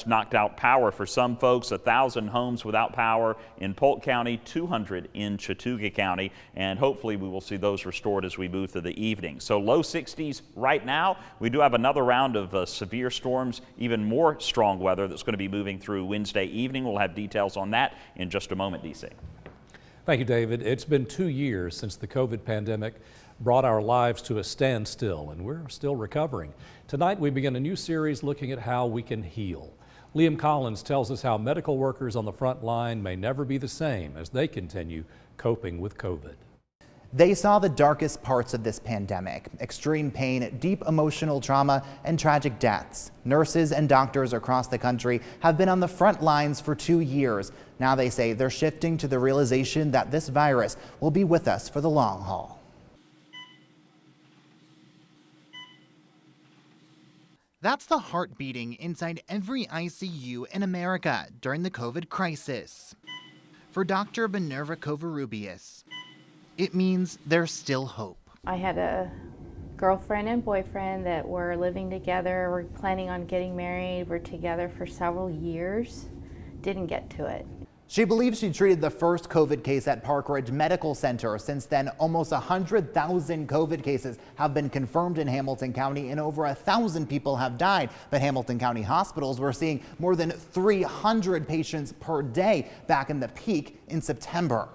Knocked out power for some folks, 1,000 homes without power in Polk County, 200 in Chattooga County, and hopefully we will see those restored as we move through the evening. So low 60s right now. We do have another round of severe storms, even more strong weather that's going to be moving through Wednesday evening. We'll have details on that in just a moment, DC. Thank you, David. It's been 2 years since the COVID pandemic brought our lives to a standstill, and we're still recovering. Tonight we begin a new series looking at how we can heal. Liam Collins tells us how medical workers on the front line may never be the same as they continue coping with COVID. They saw the darkest parts of this pandemic: extreme pain, deep emotional trauma, and tragic deaths. Nurses and doctors across the country have been on the front lines for 2 years. Now they say they're shifting to the realization that this virus will be with us for the long haul. That's the heart beating inside every ICU in America during the COVID crisis. For Dr. Minerva Covarrubias, it means there's still hope. I had a girlfriend and boyfriend that were living together. We're planning on getting married. We're together for several years. Didn't get to it. She believes she treated the first COVID case at Park Ridge Medical Center. Since then, almost 100,000 COVID cases have been confirmed in Hamilton County and over 1,000 people have died. But Hamilton County hospitals were seeing more than 300 patients per day back in the peak in September.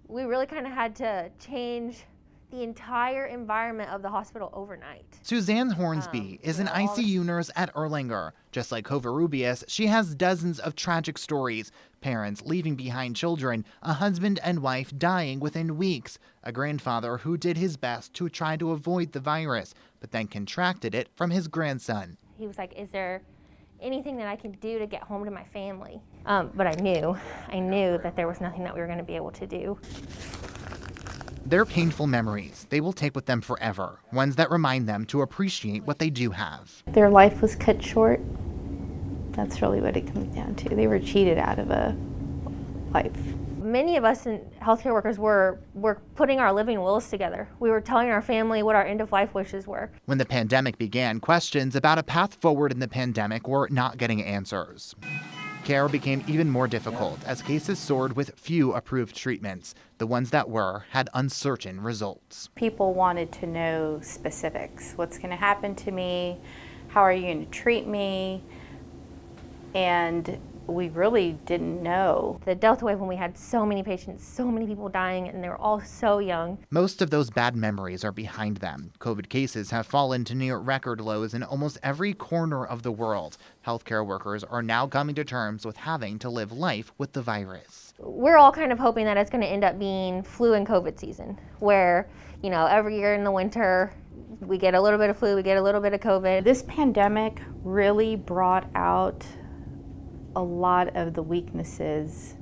We really kind of had to change the entire environment of the hospital overnight. Suzanne Hornsby is an ICU nurse at Erlanger. Just like Covarrubias, she has dozens of tragic stories. Parents leaving behind children, a husband and wife dying within weeks, a grandfather who did his best to try to avoid the virus, but then contracted it from his grandson. He was like, is there anything that I can do to get home to my family? But I knew that there was nothing that we were going to be able to do. They're painful memories they will take with them forever, ones that remind them to appreciate what they do have. Their life was cut short. That's really what it comes down to. They were cheated out of a life. Many of us healthcare workers were putting our living wills together. We were telling our family what our end-of-life wishes were. When the pandemic began, questions about a path forward in the pandemic were not getting answers. Care became even more difficult as cases soared with few approved treatments. The ones that were had uncertain results. People wanted to know specifics. What's going to happen to me? How are you going to treat me? And we really didn't know. The Delta wave, when we had so many patients, so many people dying, and they were all so young. Most of those bad memories are behind them. COVID cases have fallen to near record lows in almost every corner of the world. Healthcare workers are now coming to terms with having to live life with the virus. We're all kind of hoping that it's going to end up being flu and COVID season, where, you know, every year in the winter, we get a little bit of flu, we get a little bit of COVID. This pandemic really brought out a lot of the weaknesses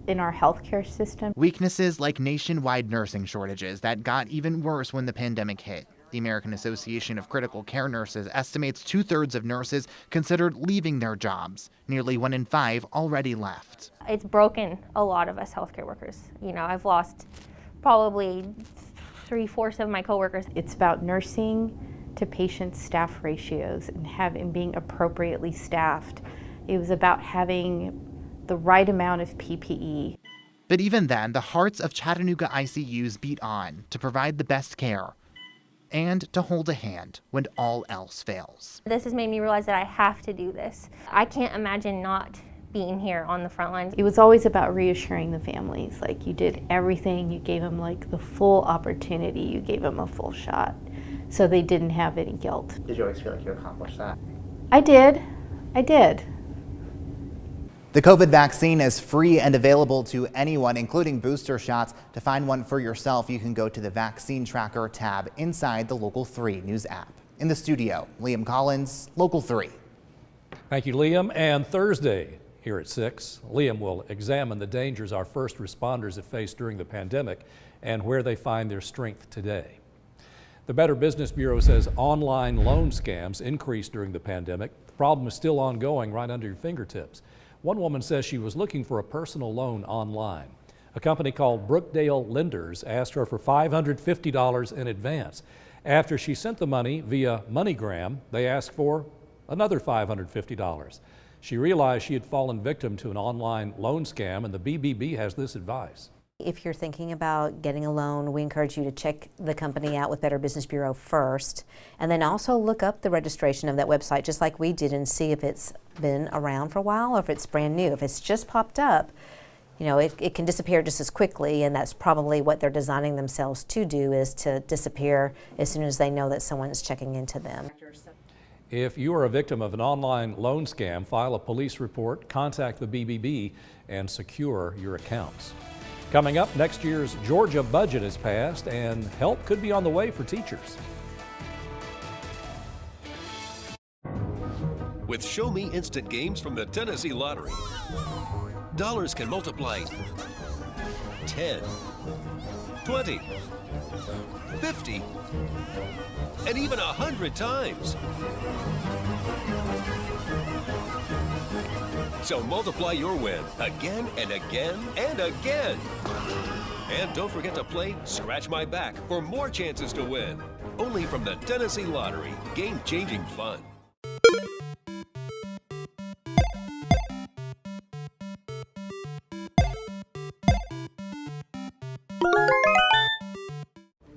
in our healthcare system. Weaknesses like nationwide nursing shortages that got even worse when the pandemic hit. The American Association of Critical Care Nurses estimates 2/3 of nurses considered leaving their jobs. Nearly 1 in 5 already left. It's broken a lot of us healthcare workers. You know, I've lost probably 3/4 of my coworkers. It's about nursing to patient staff ratios and being appropriately staffed. It was about having the right amount of PPE. But even then, the hearts of Chattanooga ICUs beat on to provide the best care and to hold a hand when all else fails. This has made me realize that I have to do this. I can't imagine not being here on the front lines. It was always about reassuring the families, like you did everything, you gave them like the full opportunity, you gave them a full shot, so they didn't have any guilt. Did you always feel like you accomplished that? I did. The COVID vaccine is free and available to anyone, including booster shots. To find one for yourself, you can go to the Vaccine Tracker tab inside the Local 3 News app. In the studio, Liam Collins, Local 3. Thank you, Liam. And Thursday here at 6, Liam will examine the dangers our first responders have faced during the pandemic and where they find their strength today. The Better Business Bureau says online loan scams increased during the pandemic. The problem is still ongoing right under your fingertips. One woman says she was looking for a personal loan online. A company called Brookdale Lenders asked her for $550 in advance. After she sent the money via MoneyGram, they asked for another $550. She realized she had fallen victim to an online loan scam, and the BBB has this advice. If you're thinking about getting a loan, we encourage you to check the company out with Better Business Bureau first, and then also look up the registration of that website just like we did and see if it's been around for a while or if it's brand new. If it's just popped up, you know, it can disappear just as quickly, and that's probably what they're designing themselves to do, is to disappear as soon as they know that someone is checking into them. If you are a victim of an online loan scam, file a police report, contact the BBB, and secure your accounts. Coming up, next year's Georgia budget is passed, and help could be on the way for teachers. With Show Me Instant Games from the Tennessee Lottery, dollars can multiply 10, 20, 50, and even 100 times. So multiply your win again and again and again. And don't forget to play Scratch My Back for more chances to win. Only from the Tennessee Lottery. Game-changing fun.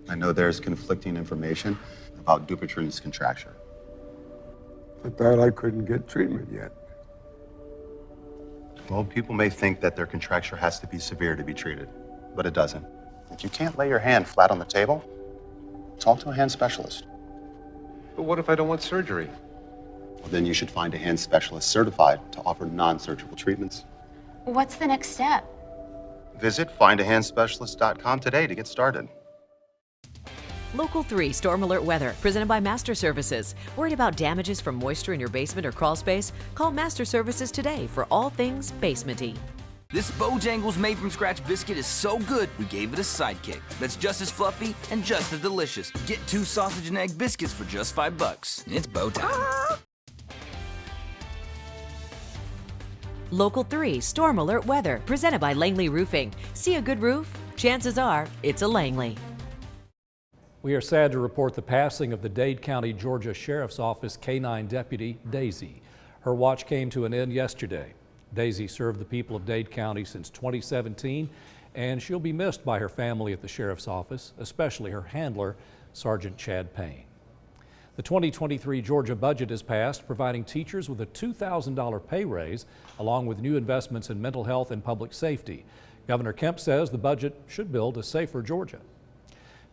I know there's conflicting information about Dupuytren's contracture. I thought I couldn't get treatment yet. Well, people may think that their contracture has to be severe to be treated, but it doesn't. If you can't lay your hand flat on the table, talk to a hand specialist. But what if I don't want surgery? Well, then you should find a hand specialist certified to offer non-surgical treatments. What's the next step? Visit findahandspecialist.com today to get started. Local 3 Storm Alert Weather, presented by Master Services. Worried about damages from moisture in your basement or crawl space? Call Master Services today for all things basement-y. This Bojangles made from scratch biscuit is so good, we gave it a sidekick that's just as fluffy and just as delicious. Get 2 sausage and egg biscuits for just $5. It's bow time. Local 3 Storm Alert Weather, presented by Langley Roofing. See a good roof? Chances are it's a Langley. We are sad to report the passing of the Dade County, Georgia Sheriff's Office K-9 deputy, Daisy. Her watch came to an end yesterday. Daisy served the people of Dade County since 2017, and she'll be missed by her family at the Sheriff's Office, especially her handler, Sergeant Chad Payne. The 2023 Georgia budget is passed, providing teachers with a $2,000 pay raise, along with new investments in mental health and public safety. Governor Kemp says the budget should build a safer Georgia.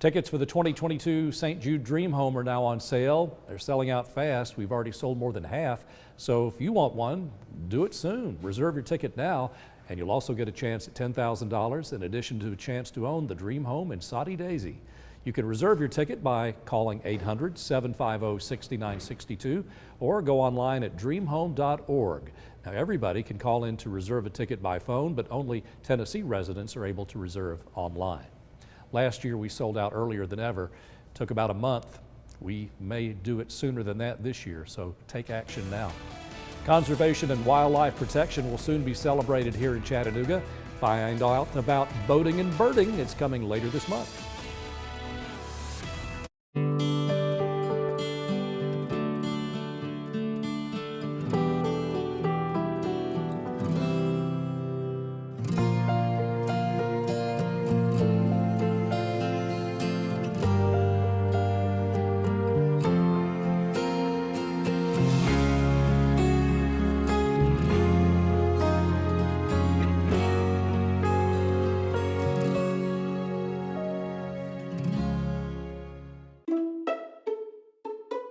Tickets for the 2022 St. Jude Dream Home are now on sale. They're selling out fast. We've already sold more than half. So if you want one, do it soon. Reserve your ticket now, and you'll also get a chance at $10,000 in addition to a chance to own the Dream Home in Soddy Daisy. You can reserve your ticket by calling 800-750-6962 or go online at dreamhome.org. Now, everybody can call in to reserve a ticket by phone, but only Tennessee residents are able to reserve online. Last year we sold out earlier than ever. Took about a month. We may do it sooner than that this year, so take action now. Conservation and wildlife protection will soon be celebrated here in Chattanooga. Find out about boating and birding. It's coming later this month.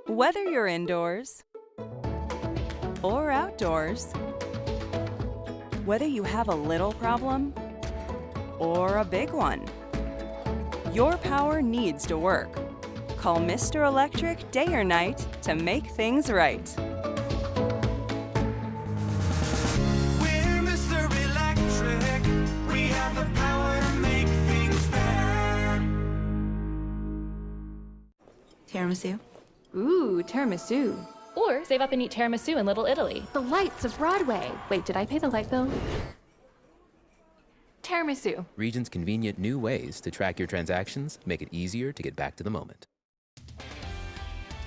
Whether you're indoors or outdoors, whether you have a little problem or a big one, your power needs to work. Call Mr. Electric day or night to make things right. We're Mr. Electric. We have the power to make things better. Tiramisu? Ooh, tiramisu. Or save up and eat tiramisu in Little Italy. The lights of Broadway. Wait, did I pay the light bill? Tiramisu. Regions' convenient new ways to track your transactions make it easier to get back to the moment.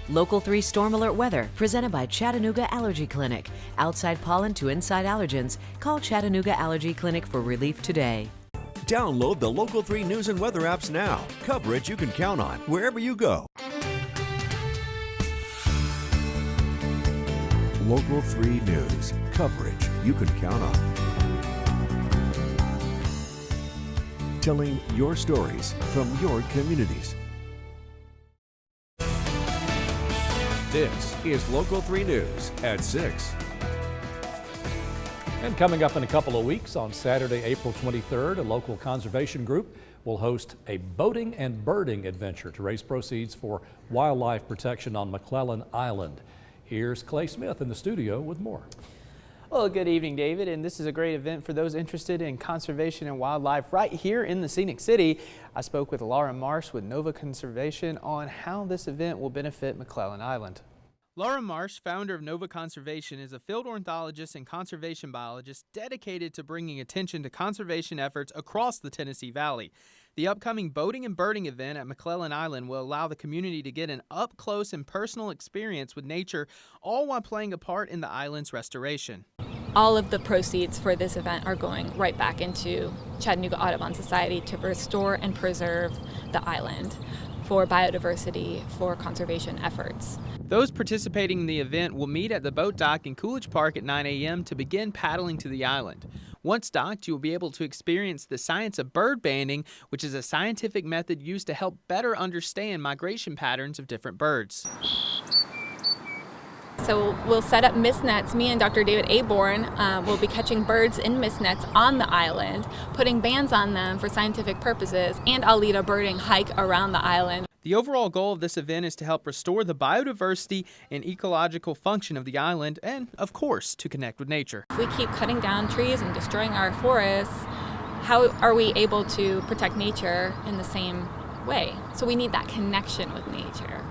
Local 3 Storm Alert Weather, presented by Chattanooga Allergy Clinic. Outside pollen to inside allergens. Call Chattanooga Allergy Clinic for relief today. Download the Local 3 News and Weather apps now. Coverage you can count on wherever you go. Local 3 News. Coverage you can count on. Telling your stories from your communities. This is Local 3 News at 6. And coming up in a couple of weeks, on Saturday, April 23rd, a local conservation group will host a boating and birding adventure to raise proceeds for wildlife protection on McClellan Island. Here's Clay Smith in the studio with more. Well, good evening, David, and this is a great event for those interested in conservation and wildlife right here in the Scenic City. I spoke with Laura Marsh with Nova Conservation on how this event will benefit McClellan Island. Laura Marsh, founder of Nova Conservation, is a field ornithologist and conservation biologist dedicated to bringing attention to conservation efforts across the Tennessee Valley. The upcoming boating and birding event at McClellan Island will allow the community to get an up-close and personal experience with nature, all while playing a part in the island's restoration. All of the proceeds for this event are going right back into Chattanooga Audubon Society to restore and preserve the island for biodiversity, for conservation efforts. Those participating in the event will meet at the boat dock in Coolidge Park at 9 a.m. to begin paddling to the island. Once docked, you will be able to experience the science of bird banding, which is a scientific method used to help better understand migration patterns of different birds. So we'll set up mist nets. Me and Dr. David Aborn will be catching birds in mist nets on the island, putting bands on them for scientific purposes, and I'll lead a birding hike around the island. The overall goal of this event is to help restore the biodiversity and ecological function of the island and, of course, to connect with nature. If we keep cutting down trees and destroying our forests, how are we able to protect nature in the same way? So we need that connection with nature.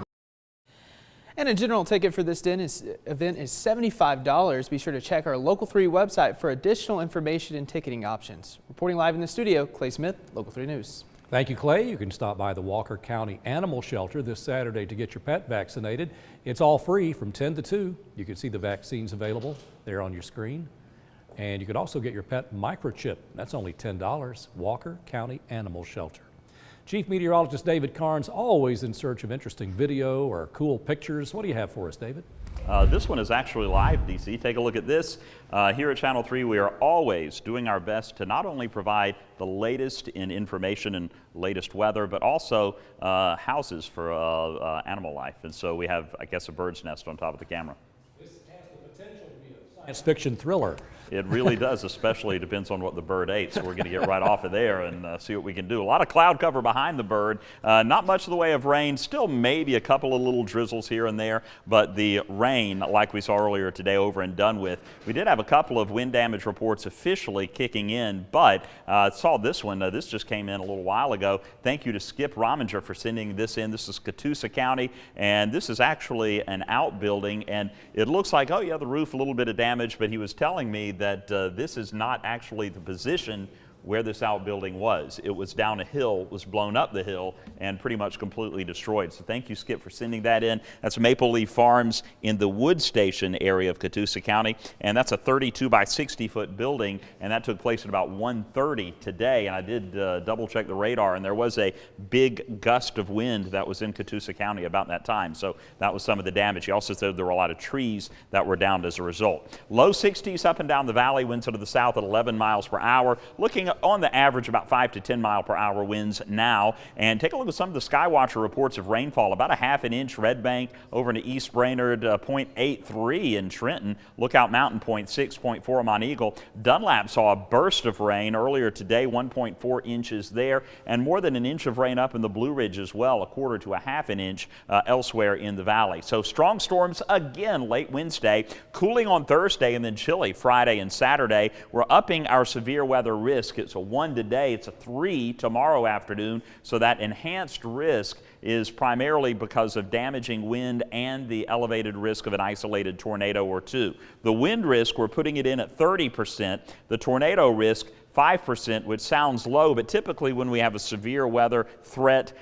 And a general ticket for this event is $75. Be sure to check our Local 3 website for additional information and ticketing options. Reporting live in the studio, Clay Smith, Local 3 News. Thank you, Clay. You can stop by the Walker County Animal Shelter this Saturday to get your pet vaccinated. It's all free from 10 to 2. You can see the vaccines available there on your screen. And you can also get your pet microchip. That's only $10. Walker County Animal Shelter. Chief Meteorologist David Carnes, always in search of interesting video or cool pictures. What do you have for us, David? This one is actually live, DC. Take a look at this. Here at Channel 3, we are always doing our best to not only provide the latest in information and latest weather, but also houses for animal life. And so we have, I guess, a bird's nest on top of the camera. This has the potential to be a science fiction thriller. It really does, especially depends on what the bird ate. So we're going to get right off of there and see what we can do. A lot of cloud cover behind the bird. Not much in the way of rain. Still maybe a couple of little drizzles here and there. But the rain, like we saw earlier today, over and done with. We did have a couple of wind damage reports officially kicking in. But saw this one. This just came in a little while ago. Thank you to Skip Rominger for sending this in. This is Catoosa County. And this is actually an outbuilding. And it looks like, oh yeah, the roof, a little bit of damage. But he was telling me that this is not actually the position where this outbuilding was. It was down a hill, was blown up the hill, and pretty much completely destroyed. So thank you, Skip, for sending that in. That's Maple Leaf Farms in the Wood Station area of Catoosa County, and that's a 32 by 60 foot building, and that took place at about 1:30 today. And I did double check the radar, and there was a big gust of wind that was in Catoosa County about that time. So that was some of the damage. He also said there were a lot of trees that were downed as a result. Low 60s up and down the valley, winds to the south at 11 miles per hour. Looking on the average about 5 to 10 mile per hour winds now. And take a look at some of the Skywatcher reports of rainfall. About a half an inch Red Bank over into East Brainerd, 0.83 in Trenton. Lookout Mountain 0.6, 0.4 Monteagle. Dunlap saw a burst of rain earlier today, 1.4 inches there, and more than an inch of rain up in the Blue Ridge as well, a quarter to a half an inch elsewhere in the valley. So strong storms again late Wednesday, cooling on Thursday, and then chilly Friday and Saturday. We're upping our severe weather risk. It's a 1 today, it's a 3 tomorrow afternoon, so that enhanced risk is primarily because of damaging wind and the elevated risk of an isolated tornado or two. The wind risk, we're putting it in at 30%, the tornado risk 5%, which sounds low, but typically when we have a severe weather threat,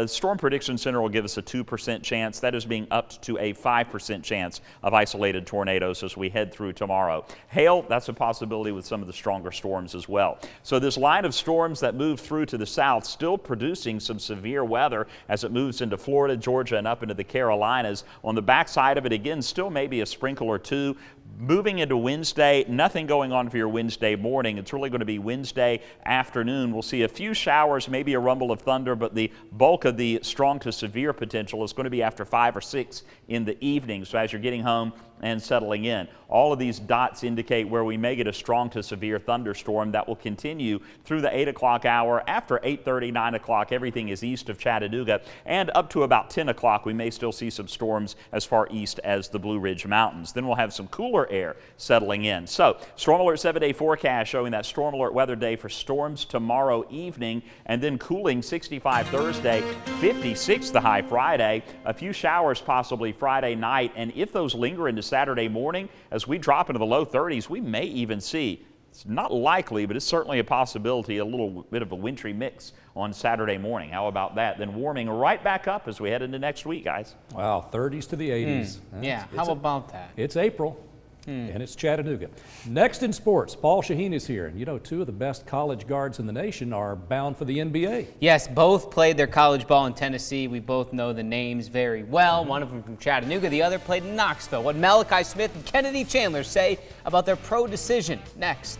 Storm Prediction Center will give us a 2% chance. That is being upped to a 5% chance of isolated tornadoes as we head through tomorrow. Hail, that's a possibility with some of the stronger storms as well. So this line of storms that move through to the south still producing some severe weather as it moves into Florida, Georgia, and up into the Carolinas. On the backside of it, again, still maybe a sprinkle or two. Moving into Wednesday, nothing going on for your Wednesday morning. It's really going to be Wednesday afternoon. We'll see a few showers, maybe a rumble of thunder, but the bulk of the strong to severe potential is going to be after 5 or 6 in the evening. So as you're getting home and settling in, all of these dots indicate where we may get a strong to severe thunderstorm that will continue through the 8 o'clock hour. After 8:30, 9 o'clock, everything is east of Chattanooga, and up to about 10 o'clock, we may still see some storms as far east as the Blue Ridge Mountains. Then we'll have some cooler air settling in. So Storm Alert 7-day forecast showing that Storm Alert weather day for storms tomorrow evening, and then cooling 65 Thursday, 56 the high Friday, a few showers possibly Friday night, and if those linger into Saturday morning, as we drop into the low 30s, we may even see, it's not likely, but it's certainly a possibility, a little bit of a wintry mix on Saturday morning. How about that? Then warming right back up as we head into next week, guys. Wow, 30s to the 80s. Yeah, how about that? It's April. And it's Chattanooga. Next in sports, Paul Shaheen is here. And you know, 2 of the best college guards in the nation are bound for the NBA. Yes, both played their college ball in Tennessee. We both know the names very well. One of them from Chattanooga, the other played in Knoxville. What Malachi Smith and Kennedy Chandler say about their pro decision next.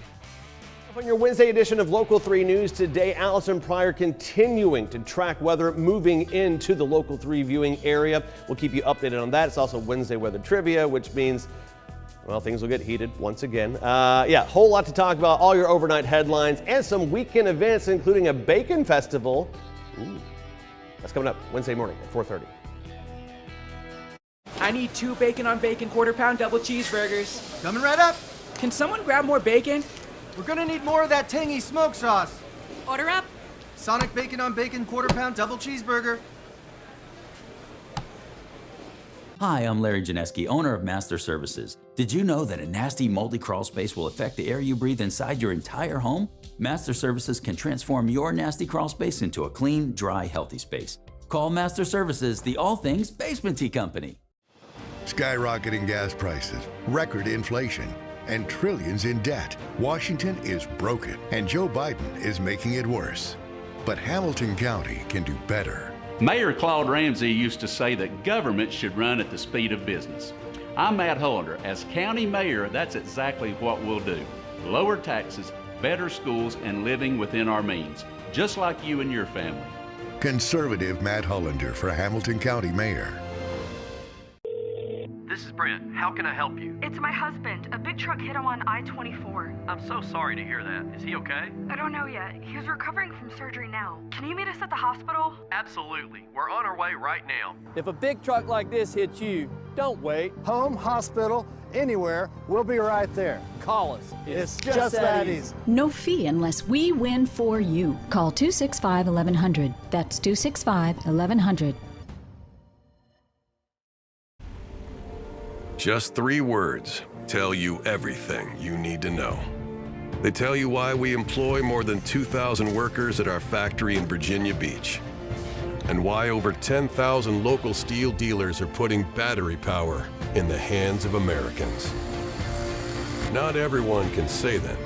On your Wednesday edition of Local 3 News today, Allison Pryor continuing to track weather moving into the Local 3 viewing area. We'll keep you updated on that. It's also Wednesday weather trivia, which means, well, things will get heated once again. Yeah, whole lot to talk about, all your overnight headlines, and some weekend events, including a bacon festival. Ooh, that's coming up Wednesday morning at 4:30. I need 2 bacon on bacon quarter-pound double cheeseburgers. Coming right up. Can someone grab more bacon? We're gonna need more of that tangy smoke sauce. Order up. Sonic bacon on bacon quarter-pound double cheeseburger. Hi, I'm Larry Janeski, owner of Master Services. Did you know that a nasty, moldy crawl space will affect the air you breathe inside your entire home? Master Services can transform your nasty crawl space into a clean, dry, healthy space. Call Master Services, the all things basement tea company. Skyrocketing gas prices, record inflation, and trillions in debt. Washington is broken, and Joe Biden is making it worse. But Hamilton County can do better. Mayor Claude Ramsey used to say that government should run at the speed of business. I'm Matt Hollander. As county mayor, that's exactly what we'll do. Lower taxes, better schools, and living within our means, just like you and your family. Conservative Matt Hollander for Hamilton County Mayor. This is Brent. How can I help you? It's my husband. A big truck hit him on I-24. I'm so sorry to hear that. Is he okay? I don't know yet. He's recovering from surgery now. Can you meet us at the hospital? Absolutely. We're on our way right now. If a big truck like this hits you, don't wait. Home, hospital, anywhere, we'll be right there. Call us. It's just that easy. No fee unless we win for you. Call 265-1100. That's 265-1100. Just 3 words tell you everything you need to know. They tell you why we employ more than 2,000 workers at our factory in Virginia Beach, and why over 10,000 local steel dealers are putting battery power in the hands of Americans. Not everyone can say them,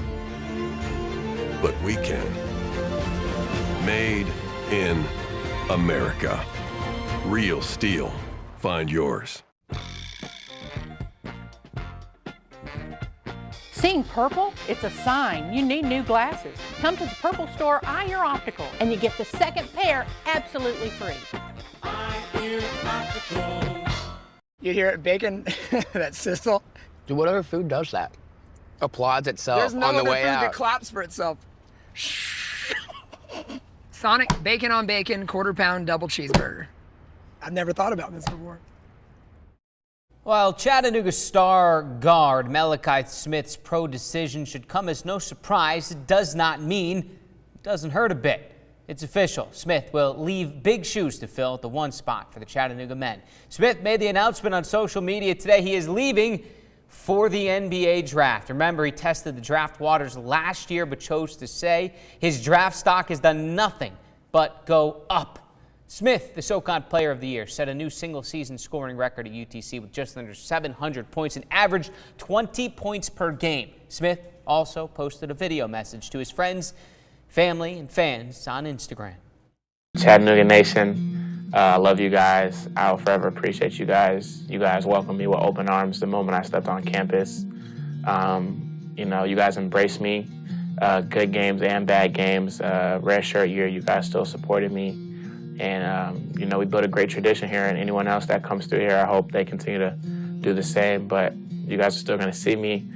but we can. Made in America. Real steel. Find yours. Seeing purple? It's a sign you need new glasses. Come to the Purple Store, Eye Your Optical, and you get the second pair absolutely free. You hear it, bacon, that sizzle? Dude, whatever food does that. Applauds itself There's no on the other way food out. that claps for itself. Sonic bacon on bacon quarter-pound double cheeseburger. I've never thought about this before. While Chattanooga star guard Malachi Smith's pro decision should come as no surprise, it does not mean it doesn't hurt a bit. It's official. Smith will leave big shoes to fill at the 1 spot for the Chattanooga men. Smith made the announcement on social media today he is leaving for the NBA draft. Remember, he tested the draft waters last year, but chose to say his draft stock has done nothing but go up. Smith, the SoCon Player of the Year, set a new single-season scoring record at UTC with just under 700 points and averaged 20 points per game. Smith also posted a video message to his friends, family, and fans on Instagram. Chattanooga Nation, I love you guys. I'll forever appreciate you guys. You guys welcomed me with open arms the moment I stepped on campus. You know, you guys embraced me. Good games and bad games. Redshirt year, you guys still supported me. And, you know, we built a great tradition here, and anyone else that comes through here, I hope they continue to do the same. But you guys are still going to see me.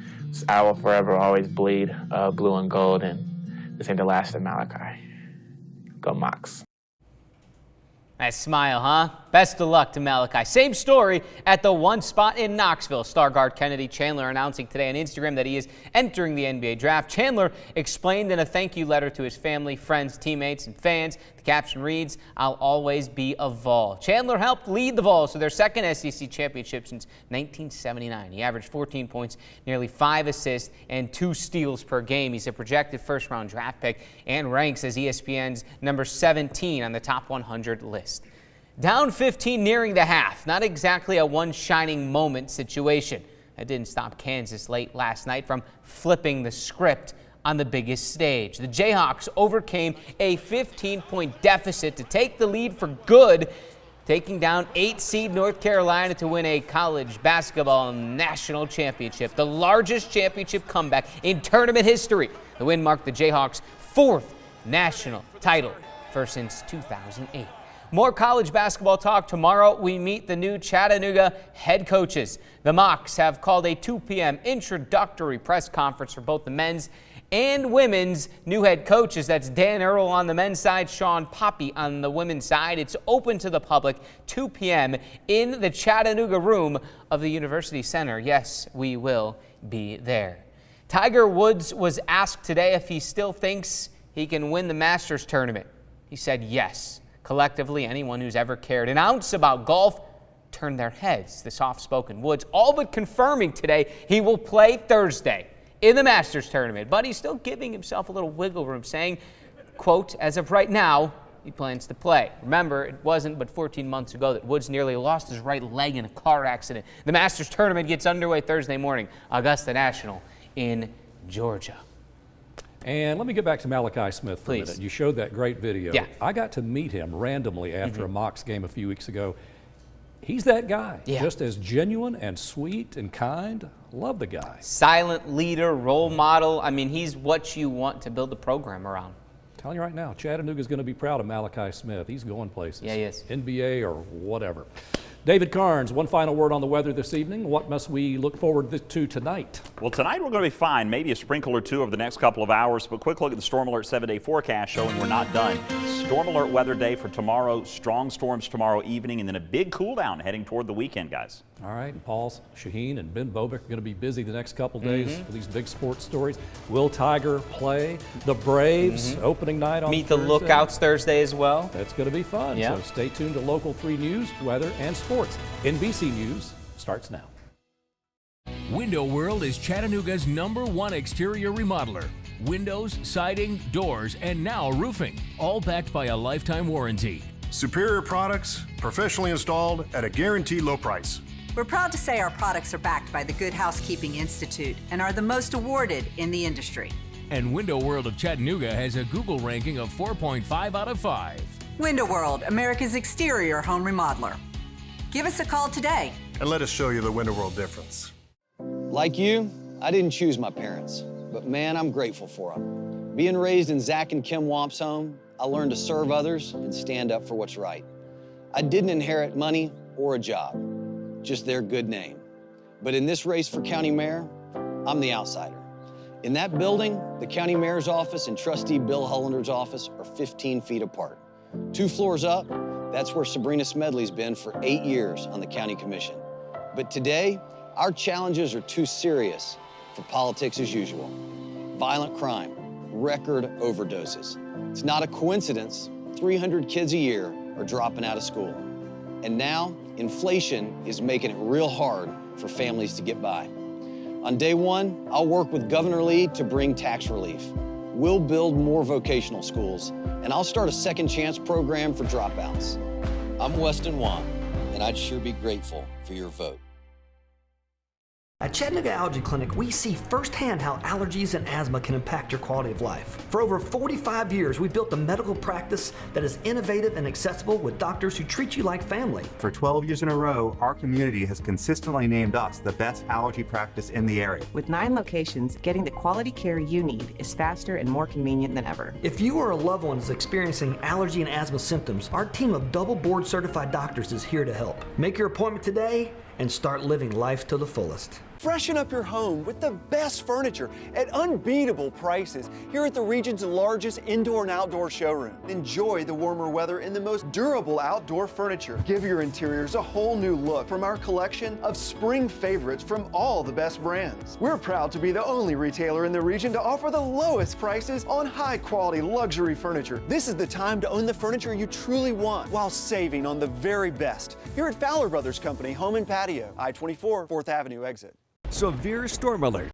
I will forever always bleed blue and gold, and this ain't the last of Malachi. Go Mocs. Nice smile, huh? Best of luck to Malachi. Same story at the one spot in Knoxville. Star guard Kennedy Chandler announcing today on Instagram that he is entering the NBA draft. Chandler explained in a thank you letter to his family, friends, teammates, and fans. The caption reads, "I'll always be a Vol." Chandler helped lead the Vols to their second SEC championship since 1979. He averaged 14 points, nearly 5 assists, and 2 steals per game. He's a projected first-round draft pick and ranks as ESPN's number 17 on the top 100 list. Down 15 nearing the half. Not exactly a one shining moment situation. That didn't stop Kansas late last night from flipping the script on the biggest stage. The Jayhawks overcame a 15-point deficit to take the lead for good, taking down 8-seed North Carolina to win a college basketball national championship, the largest championship comeback in tournament history. The win marked the Jayhawks' 4th national title, first since 2008. More college basketball talk tomorrow. We meet the new Chattanooga head coaches. The Mocs have called a 2 p.m. introductory press conference for both the men's and women's new head coaches. That's Dan Earl on the men's side, Sean Poppy on the women's side. It's open to the public, 2 p.m. in the Chattanooga room of the University Center. Yes, we will be there. Tiger Woods was asked today if he still thinks he can win the Masters tournament. He said yes. Collectively, anyone who's ever cared an ounce about golf turned their heads. The soft-spoken Woods all but confirming today he will play Thursday in the Masters tournament, but he's still giving himself a little wiggle room, saying, quote, as of right now, he plans to play. Remember, it wasn't but 14 months ago that Woods nearly lost his right leg in a car accident. The Masters tournament gets underway Thursday morning, Augusta National in Georgia. And let me get back to Malachi Smith for a minute. You showed that great video. Yeah. I got to meet him randomly after a Mocs game a few weeks ago. He's that guy, just as genuine and sweet and kind. Love the guy. Silent leader, role model. I mean, he's what you want to build a program around. I'm telling you right now, Chattanooga's going to be proud of Malachi Smith. He's going places. Yeah, he is. NBA or whatever. David Carnes, one final word on the weather this evening. What must we look forward to tonight? Well, tonight we're going to be fine. Maybe a sprinkle or two over the next couple of hours, but quick look at the Storm Alert 7-day forecast showing we're not done. Storm Alert weather day for tomorrow, strong storms tomorrow evening, and then a big cool down heading toward the weekend, guys. All right, and Paul Shaheen and Ben Bobick are going to be busy the next couple days for these big sports stories. Will Tiger play? The Braves opening night on Meet Thursday. the Lookouts Thursday as well. That's going to be fun. Yeah. So stay tuned to Local 3 News, weather, and sports. NBC News starts now. Window World is Chattanooga's #1 exterior remodeler. Windows, siding, doors, and now roofing, all backed by a lifetime warranty. Superior products, professionally installed at a guaranteed low price. We're proud to say our products are backed by the Good Housekeeping Institute and are the most awarded in the industry. And Window World of Chattanooga has a Google ranking of 4.5 out of 5. Window World, America's exterior home remodeler. Give us a call today. And let us show you the Window World difference. Like you, I didn't choose my parents, but man, I'm grateful for them. Being raised in Zach and Kim Wamp's home, I learned to serve others and stand up for what's right. I didn't inherit money or a job, just their good name. But in this race for county mayor, I'm the outsider. In that building, the county mayor's office and trustee Bill Hollander's office are 15 feet apart. 2 floors up, that's where Sabrina Smedley's been for 8 years on the county commission. But today, our challenges are too serious for politics as usual. Violent crime, record overdoses. It's not a coincidence 300 kids a year are dropping out of school. And now, inflation is making it real hard for families to get by. On day one, I'll work with Governor Lee to bring tax relief. We'll build more vocational schools, and I'll start a second chance program for dropouts. I'm Weston Wan, and I'd sure be grateful for your vote. At Chattanooga Allergy Clinic, we see firsthand how allergies and asthma can impact your quality of life. For over 45 years, we've built a medical practice that is innovative and accessible with doctors who treat you like family. For 12 years in a row, our community has consistently named us the best allergy practice in the area. With 9 locations, getting the quality care you need is faster and more convenient than ever. If you or a loved one is experiencing allergy and asthma symptoms, our team of double board certified doctors is here to help. Make your appointment today and start living life to the fullest. Freshen up your home with the best furniture at unbeatable prices here at the region's largest indoor and outdoor showroom. Enjoy the warmer weather in the most durable outdoor furniture. Give your interiors a whole new look from our collection of spring favorites from all the best brands. We're proud to be the only retailer in the region to offer the lowest prices on high-quality luxury furniture. This is the time to own the furniture you truly want while saving on the very best. Here at Fowler Brothers Company Home and Patio, I-24, 4th Avenue exit. Severe storm alert.